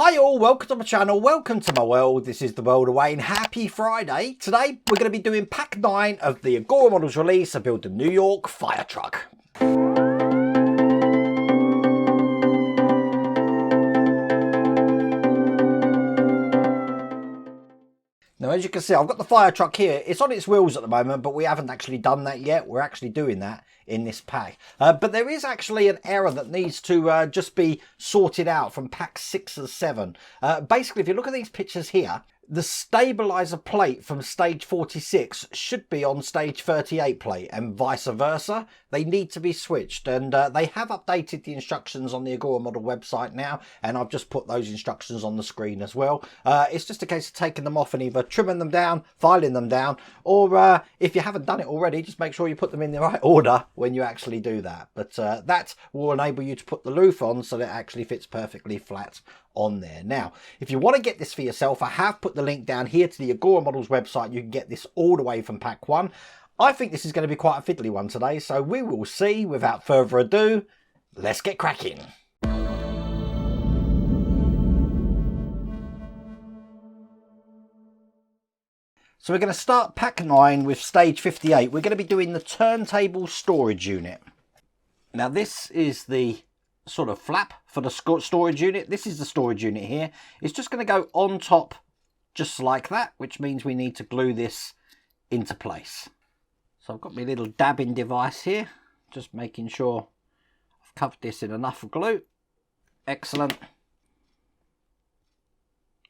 Hi all, welcome to my channel, welcome to my world. This is the world of Wayne. Happy Friday. Today we're going to be doing pack 9 of the Agora Models release of Build the New York Fire Truck. Now, as you can see, I've got the fire truck here. It's on its wheels at the moment, but we haven't actually done that yet. We're actually doing that in this pack. But there is actually an error that needs to just be sorted out from pack 6 and 7. Basically, if you look at these pictures here, the stabilizer plate from stage 46 should be on stage 38 plate and vice versa. They need to be switched, and they have updated the instructions on the Agora Model website now, and I've just put those instructions on the screen as well. It's just a case of taking them off and either trimming them down, filing them down, or if you haven't done it already, just make sure you put them in the right order when you actually do that. But that will enable you to put the roof on so that it actually fits perfectly flat on there. Now, if you want to get this for yourself, I have put the link down here to the Agora Models website. You can get this all the way from pack 1. I think this is going to be quite a fiddly one today, so we will see. Without further ado, let's get cracking. So we're going to start pack 9 with stage 58. We're going to be doing the turntable storage unit. Now this is the sort of flap for the storage unit. This is the storage unit here. It's just going to go on top just like that, which means we need to glue this into place. So I've got my little dabbing device here, just making sure I've covered this in enough glue. Excellent.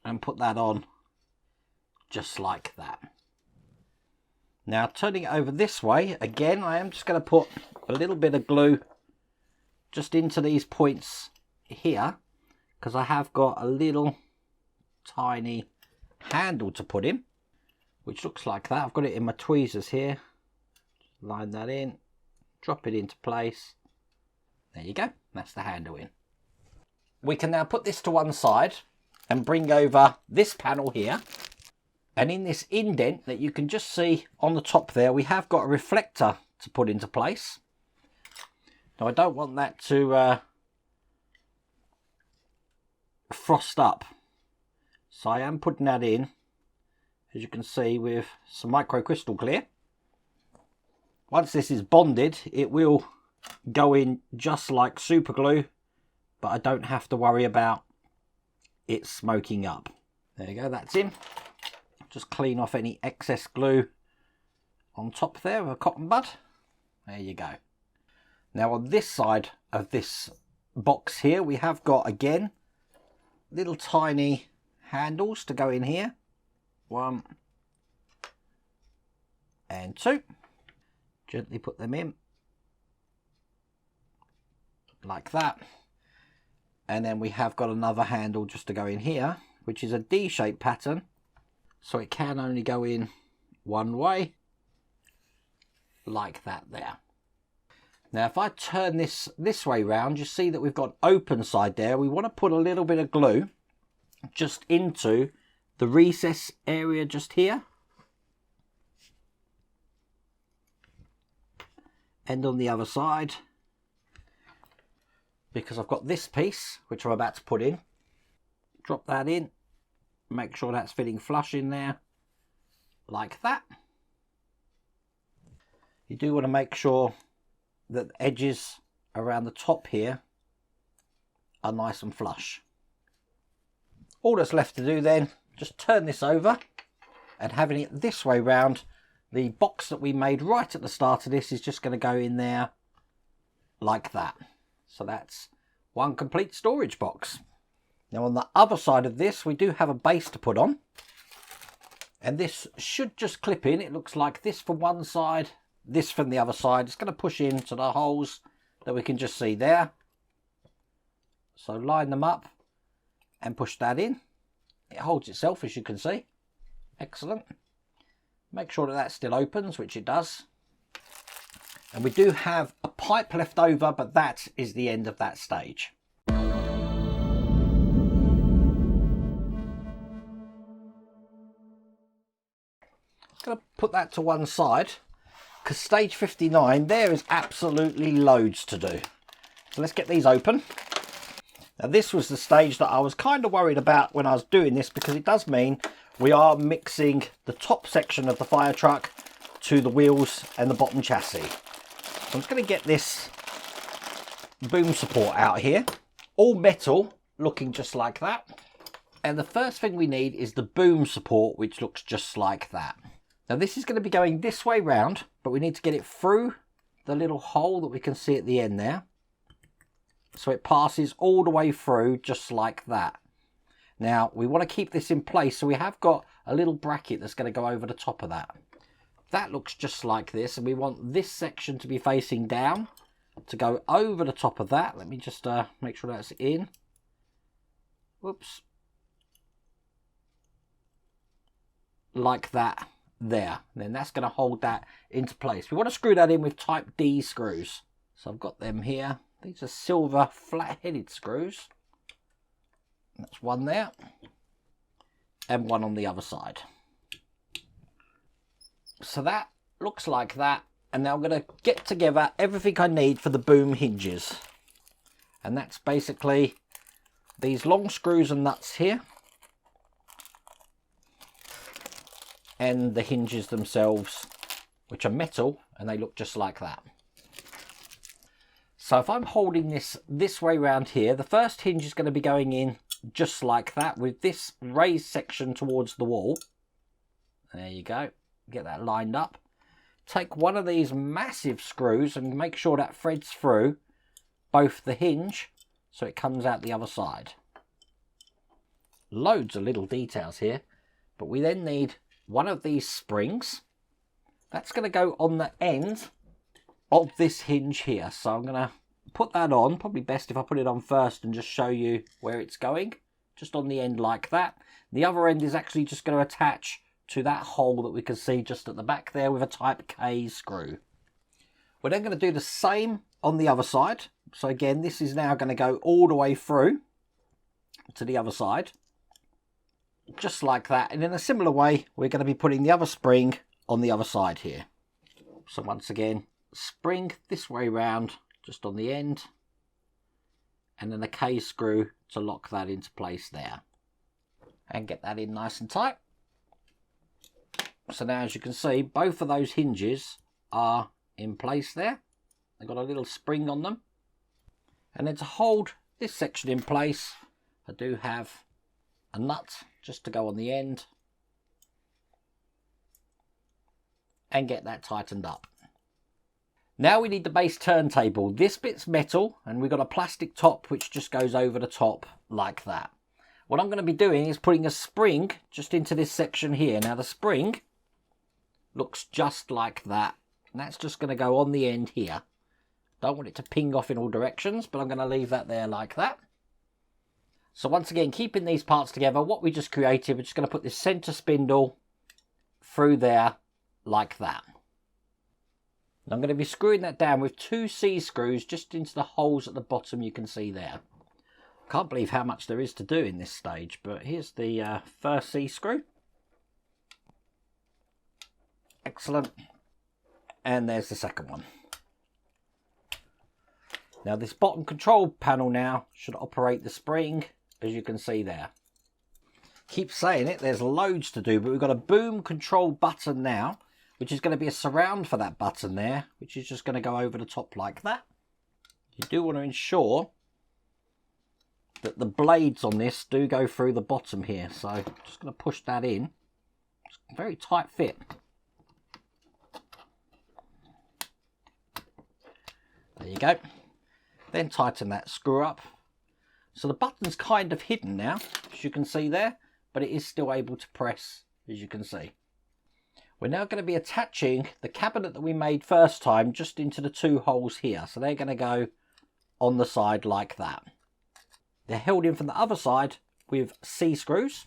And put that on just like that. Now turning it over this way, again, I am just going to put a little bit of glue just into these points here, because I have got a little tiny handle to put in, which looks like that. I've got it in my tweezers here. Just line that in, drop it into place. There you go, that's the handle in. We can now put this to one side and bring over this panel here, and in this indent that you can just see on the top there, we have got a reflector to put into place. Now I don't want that to frost up, so I am putting that in, as you can see, with some micro crystal clear. Once this is bonded, it will go in just like super glue, but I don't have to worry about it smoking up. There you go, that's in. Just clean off any excess glue on top there with a cotton bud. There you go. Now on this side of this box here, we have got, again, little tiny handles to go in here. 1 and 2. Gently put them in like that. And then we have got another handle just to go in here, which is a D-shaped pattern, so it can only go in one way, like that there. Now if I turn this way round, you see that we've got open side there. We want to put a little bit of glue just into the recess area just here. And on the other side, because I've got this piece, which I'm about to put in. Drop that in, make sure that's fitting flush in there, like that. You do want to make sure that the edges around the top here are nice and flush. All that's left to do then, just turn this over, and having it this way round, the box that we made right at the start of this is just going to go in there like that. So that's one complete storage box. Now on the other side of this, we do have a base to put on, and this should just clip in. It looks like this from one side, this from the other side. It's going to push into the holes that we can just see there. So line them up and push that in. It holds itself, as you can see. Excellent. Make sure that that still opens, which it does. And we do have a pipe left over, but that is the end of that stage. Going to put that to one side, because stage 59, there is absolutely loads to do. So let's get these open. Now this was the stage that I was kind of worried about when I was doing this, because it does mean we are mixing the top section of the fire truck to the wheels and the bottom chassis. So I'm just going to get this boom support out here, all metal, looking just like that. And the first thing we need is the boom support, which looks just like that. Now this is going to be going this way round, but we need to get it through the little hole that we can see at the end there. So it passes all the way through just like that. Now we want to keep this in place, so we have got a little bracket that's going to go over the top of that. That looks just like this, and we want this section to be facing down to go over the top of that. Let me just make sure that's in. Whoops. Like that there. And then that's going to hold that into place. We want to screw that in with type D screws. So I've got them here. These are silver flat-headed screws. That's one there. And one on the other side. So that looks like that. And now I'm going to get together everything I need for the boom hinges. And that's basically these long screws and nuts here. And the hinges themselves, which are metal, and they look just like that. So if I'm holding this way around here, the first hinge is going to be going in just like that, with this raised section towards the wall. There you go. Get that lined up. Take one of these massive screws and make sure that threads through both the hinge so it comes out the other side. Loads of little details here, but we then need one of these springs. That's going to go on the end of this hinge here. So I'm going to put that on. Probably best if I put it on first and just show you where it's going. Just on the end like that. The other end is actually just going to attach to that hole that we can see just at the back there with a type K screw. We're then going to do the same on the other side. So again, this is now going to go all the way through to the other side. Just like that. And in a similar way, we're going to be putting the other spring on the other side here. So once again, spring this way round, just on the end. And then a K screw to lock that into place there. And get that in nice and tight. So now, as you can see, both of those hinges are in place there. They've got a little spring on them. And then to hold this section in place, I do have a nut just to go on the end. And get that tightened up. Now we need the base turntable. This bit's metal, and we've got a plastic top which just goes over the top like that. What I'm going to be doing is putting a spring just into this section here. Now the spring looks just like that, and that's just going to go on the end here. Don't want it to ping off in all directions, but I'm going to leave that there like that. So once again, keeping these parts together, what we just created, we're just going to put this center spindle through there like that. And I'm going to be screwing that down with 2 C screws just into the holes at the bottom you can see there. Can't believe how much there is to do in this stage, but here's the first C screw. Excellent. And there's the second one. Now this bottom control panel now should operate the spring, as you can see there. Keep saying it, there's loads to do, but we've got a boom control button now, which is going to be a surround for that button there, which is just going to go over the top like that. You do want to ensure that the blades on this do go through the bottom here, so I'm just going to push that in. It's a very tight fit. There you go. Then tighten that screw up. So the button's kind of hidden now, as you can see there, but it is still able to press, as you can see. We're now going to be attaching the cabinet that we made first time just into the 2 holes here. So they're going to go on the side like that. They're held in from the other side with C screws.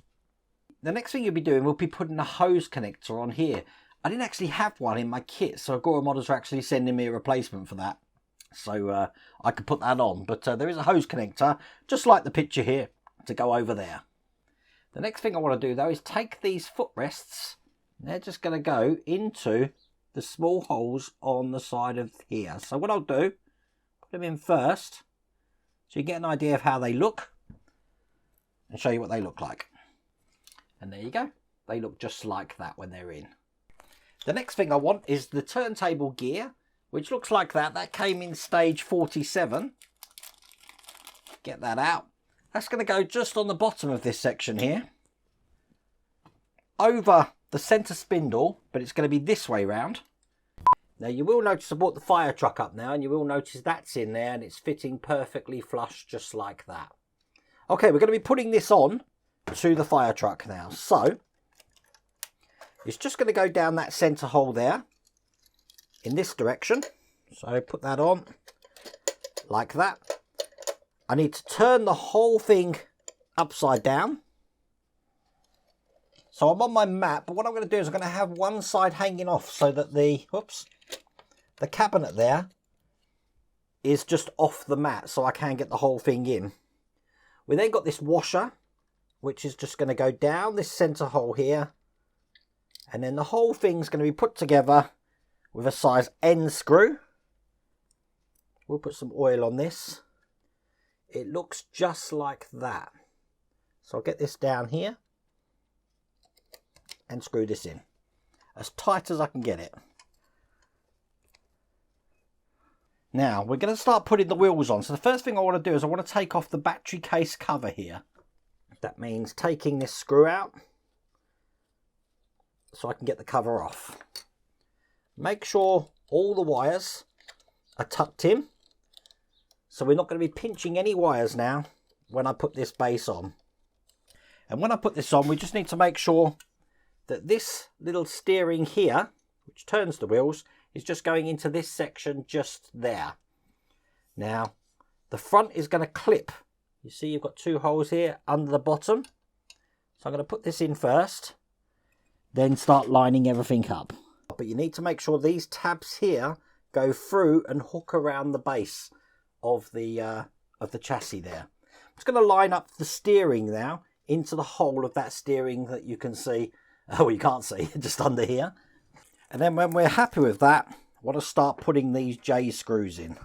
The next thing you'll be doing will be putting a hose connector on here. I didn't actually have one in my kit, so Agora Models are actually sending me a replacement for that. So I could put that on, but there is a hose connector, just like the picture here, to go over there. The next thing I want to do though is take these footrests, and they're just going to go into the small holes on the side of here. So what I'll do, put them in first, So you get an idea of how they look and show you what they look like. And there you go. They look just like that when they're in. The next thing I want is the turntable gear, which looks like that. That came in stage 47. Get that out. That's going to go just on the bottom of this section here. Over the centre spindle, but it's going to be this way round. Now you will notice I brought the fire truck up now, and you will notice that's in there and it's fitting perfectly flush just like that. Okay, we're going to be putting this on to the fire truck now. So it's just going to go down that centre hole there in this direction. So put that on like that. I need to turn the whole thing upside down. So I'm on my mat, but what I'm going to do is I'm going to have one side hanging off so that the cabinet there is just off the mat so I can get the whole thing in. We then got this washer, which is just going to go down this centre hole here. And then the whole thing's going to be put together with a size N screw. We'll put some oil on this. It looks just like that. So I'll get this down here and screw this in as tight as I can get it. Now we're going to start putting the wheels on. So the first thing I want to do is I want to take off the battery case cover here. That means taking this screw out so I can get the cover off. Make sure all the wires are tucked in. So we're not going to be pinching any wires now when I put this base on. And when I put this on, we just need to make sure that this little steering here, which turns the wheels, is just going into this section just there. Now, the front is going to clip. You see you've got two holes here under the bottom. So I'm going to put this in first, then start lining everything up. But you need to make sure these tabs here go through and hook around the base of the chassis there. I'm just going to line up the steering now into the hole of that steering that you can see. Oh, you can't see, just under here. And then when we're happy with that, I want to start putting these J screws in.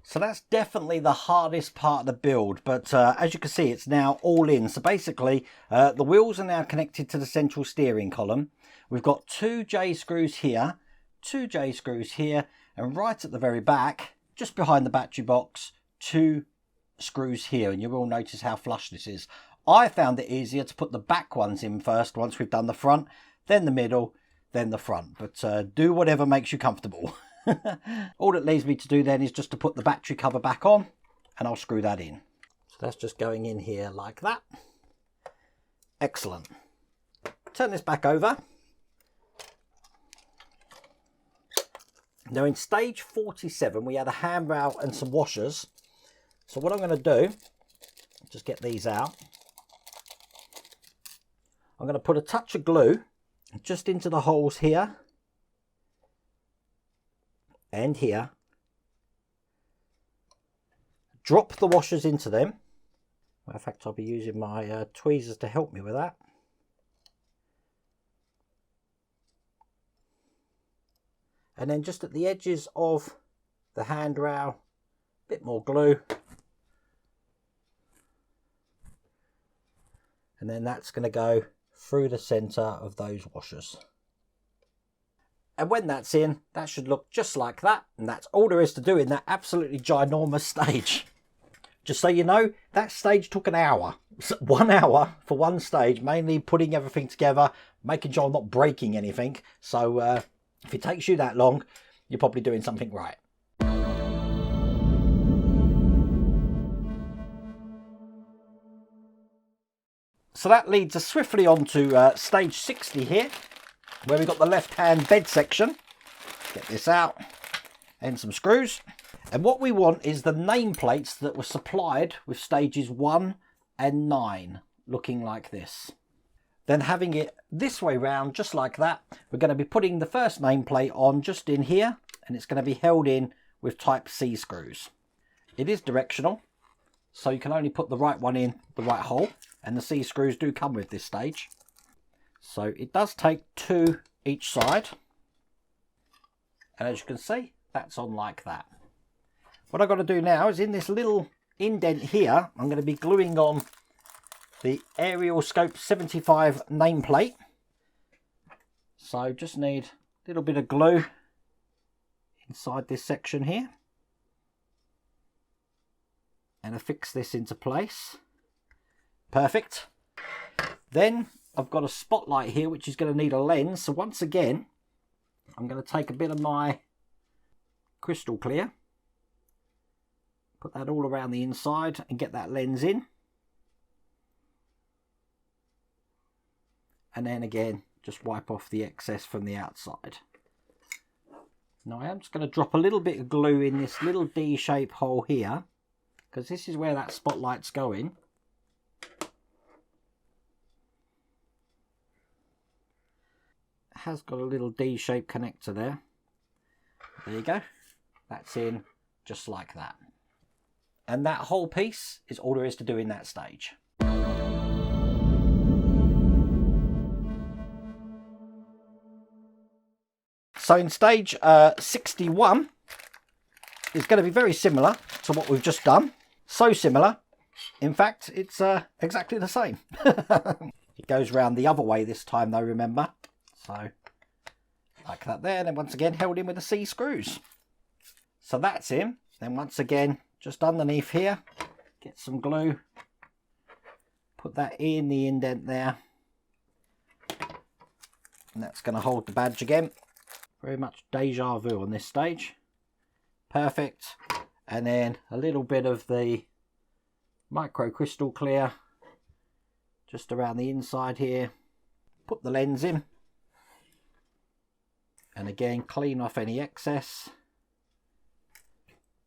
So that's definitely the hardest part of the build, but as you can see, it's now all in. So basically, the wheels are now connected to the central steering column. We've got two J screws here, two J screws here, and right at the very back, just behind the battery box, two screws here, and you will notice how flush this is. I found it easier to put the back ones in first once we've done the front, then the middle, then the front. But do whatever makes you comfortable. All it leaves me to do then is just to put the battery cover back on, and I'll screw that in. So that's just going in here like that. Excellent. Turn this back over. Now in stage 47 we had a handrail and some washers. So what I'm going to do, just get these out. I'm going to put a touch of glue just into the holes here and here. Drop the washers into them. In fact, I'll be using my tweezers to help me with that. And then just at the edges of the handrail, a bit more glue. And then that's going to go through the centre of those washers. And when that's in, that should look just like that. And that's all there is to do in that absolutely ginormous stage. Just so you know, that stage took an hour. 1 hour for one stage, mainly putting everything together, making sure I'm not breaking anything. So if it takes you that long, you're probably doing something right. So that leads us swiftly on to stage 60 here, where we've got the left-hand bed section. Get this out, and some screws. And what we want is the nameplates that were supplied with stages 1 and 9, looking like this. Then having it this way round, just like that, we're going to be putting the first nameplate on just in here, and it's going to be held in with type C screws. It is directional, so you can only put the right one in the right hole, and the C screws do come with this stage. So it does take 2 each side, and as you can see, that's on like that. What I've got to do now is in this little indent here, I'm going to be gluing on the Aerial Scope 75 nameplate. So just need a little bit of glue inside this section here. And affix this into place. Perfect. Then I've got a spotlight here which is going to need a lens. So once again, I'm going to take a bit of my crystal clear, put that all around the inside and get that lens in. And then again, just wipe off the excess from the outside. Now I am just going to drop a little bit of glue in this little D-shaped hole here, because this is where that spotlight's going. It has got a little D-shaped connector there. There you go. That's in just like that. And that whole piece is all there is to do in that stage. So in stage 61 is going to be very similar to what we've just done. So similar, in fact, it's exactly the same. It goes round the other way this time though, remember. So like that there, and then once again held in with the C screws. So that's in. Then once again, just underneath here, get some glue, put that in the indent there, and that's going to hold the badge again. Very much deja vu on this stage. Perfect. And then a little bit of the micro crystal clear just around the inside here. Put the lens in. And again, clean off any excess.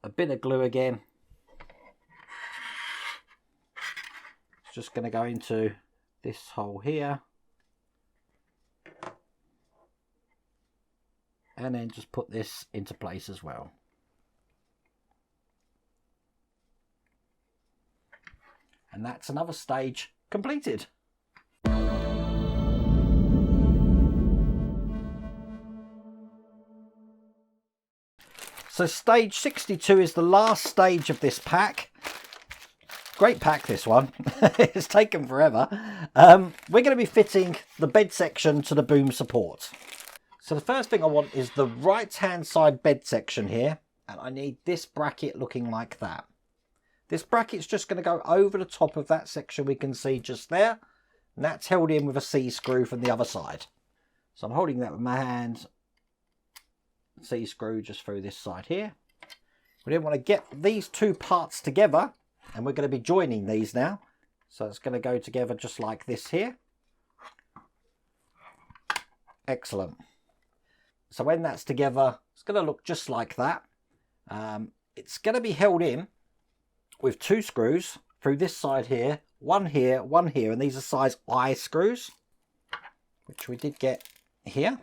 A bit of glue again. It's just going to go into this hole here. And then just put this into place as well. And that's another stage completed. So stage 62 is the last stage of this pack. Great pack, this one. It's taken forever. We're going to be fitting the bed section to the boom support. So the first thing I want is the right hand side bed section here, and I need this bracket looking like that. This bracket's just going to go over the top of that section we can see just there, and that's held in with a C screw from the other side. So I'm holding that with my hand, C screw just through this side here. We then want to get these two parts together, and we're going to be joining these now. So it's going to go together just like this here. Excellent. So when that's together, it's going to look just like that. It's going to be held in with two screws through this side here, one here, and these are size I screws, which we did get here.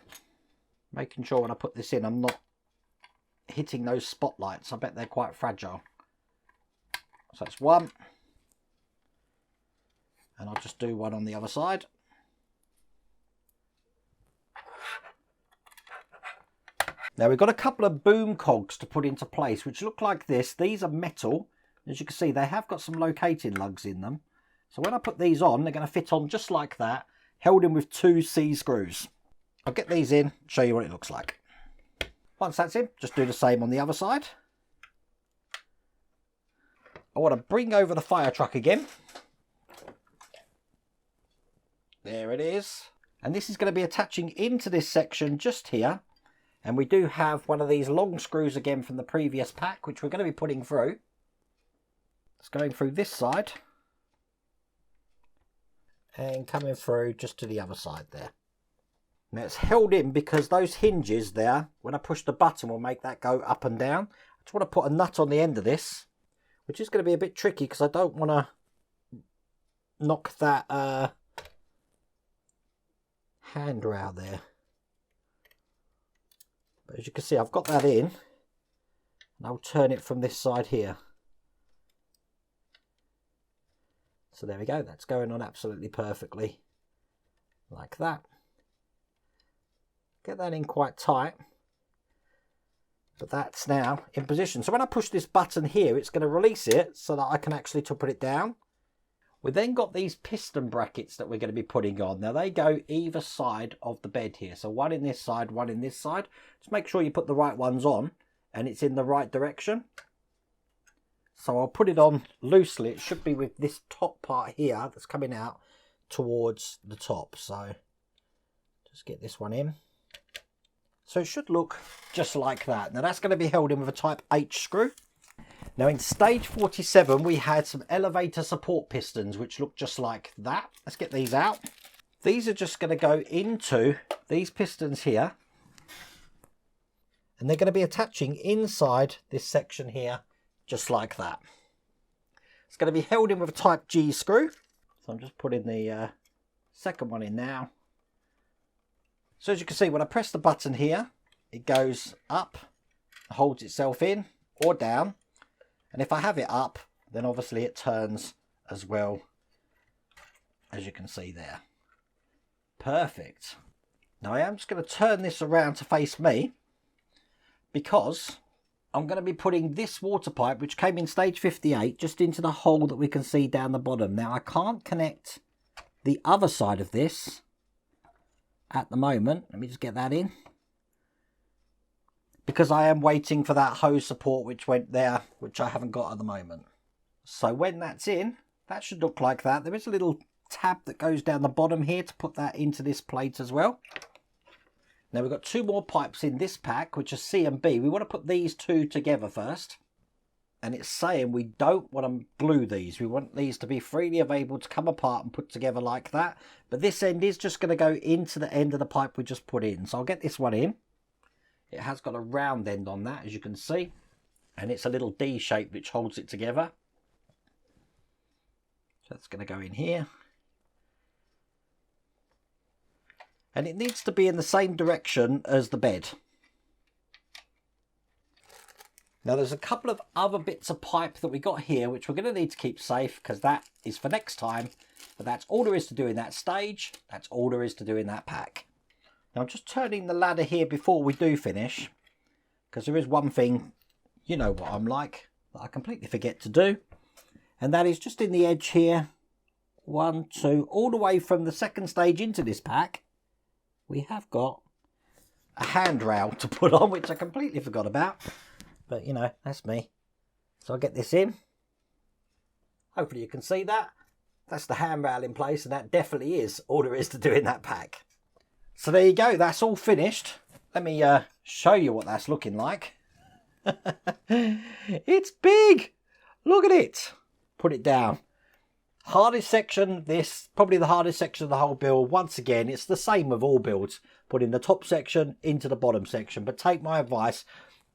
Making sure when I put this in, I'm not hitting those spotlights. I bet they're quite fragile. So that's one. And I'll just do one on the other side. Now we've got a couple of boom cogs to put into place, which look like this. These are metal. As you can see, they have got some locating lugs in them. So when I put these on, they're going to fit on just like that, held in with two C screws. I'll get these in, show you what it looks like. Once that's in, just do the same on the other side. I want to bring over the fire truck again. There it is. And this is going to be attaching into this section just here. And we do have one of these long screws again from the previous pack, which we're going to be putting through. It's going through this side. And coming through just to the other side there. Now it's held in because those hinges there, when I push the button, will make that go up and down. I just want to put a nut on the end of this, which is going to be a bit tricky because I don't want to knock that handrail there. But as you can see, I've got that in, and I'll turn it from this side here. So there we go, that's going on absolutely perfectly, like that. Get that in quite tight. But that's now in position. So when I push this button here, it's going to release it so that I can actually put it down. We've then got these piston brackets that we're going to be putting on. Now they go either side of the bed here. So one in this side, one in this side. Just make sure you put the right ones on and it's in the right direction. So I'll put it on loosely. It should be with this top part here that's coming out towards the top. So just get this one in. So it should look just like that. Now that's going to be held in with a type H screw. Now in stage 47 we had some elevator support pistons which look just like that. Let's get these out. These are just going to go into these pistons here. And they're going to be attaching inside this section here just like that. It's going to be held in with a type G screw. So I'm just putting the second one in now. So as you can see, when I press the button here, it goes up, holds itself in or down. And if I have it up, then obviously it turns as well, as you can see there. Perfect. Now I am just going to turn this around to face me because I'm going to be putting this water pipe, which came in stage 58, just into the hole that we can see down the bottom. Now I can't connect the other side of this at the moment. Let me just get that in, because I am waiting for that hose support which went there, which I haven't got at the moment. So when that's in, that should look like that. There is a little tab that goes down the bottom here to put that into this plate as well. Now we've got two more pipes in this pack, which are C and B. We want to put these two together first. And it's saying we don't want to glue these. We want these to be freely available to come apart and put together like that. But this end is just going to go into the end of the pipe we just put in. So I'll get this one in. It has got a round end on that, as you can see. And it's a little D shape which holds it together. So that's going to go in here. And it needs to be in the same direction as the bed. Now there's a couple of other bits of pipe that we got here which we're going to need to keep safe, because that is for next time. But that's all there is to do in that stage. That's all there is to do in that pack. Now I'm just turning the ladder here before we do finish, because there is one thing, you know what I'm like, that I completely forget to do. And that is just in the edge here. 1, 2, all the way from the second stage into this pack. We have got a handrail to put on, which I completely forgot about. But, you know, that's me. So I'll get this in. Hopefully you can see that. That's the handrail in place, and that definitely is all there is to do in that pack. So there you go. That's all finished. Let me show you what that's looking like. It's big. Look at it. Put it down. Hardest section, this, probably the hardest section of the whole build. Once again, it's the same with all builds. Putting the top section into the bottom section. But take my advice.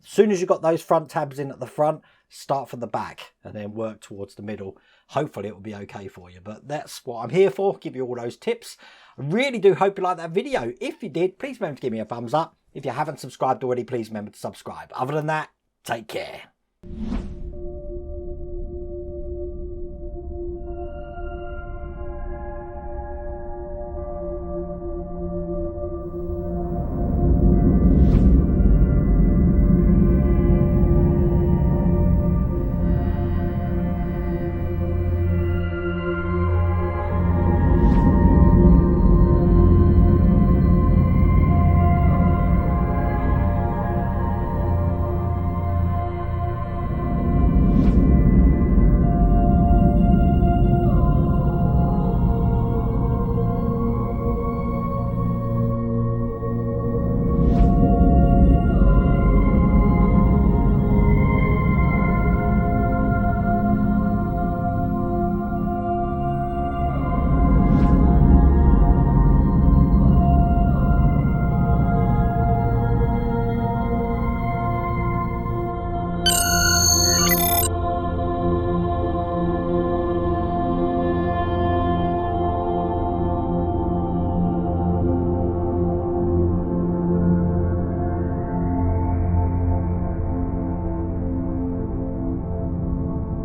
As soon as you've got those front tabs in at the front, start from the back and then work towards the middle. Hopefully it will be okay for you. But that's what I'm here for. Give you all those tips. I really do hope you liked that video. If you did, please remember to give me a thumbs up. If you haven't subscribed already, please remember to subscribe. Other than that, take care.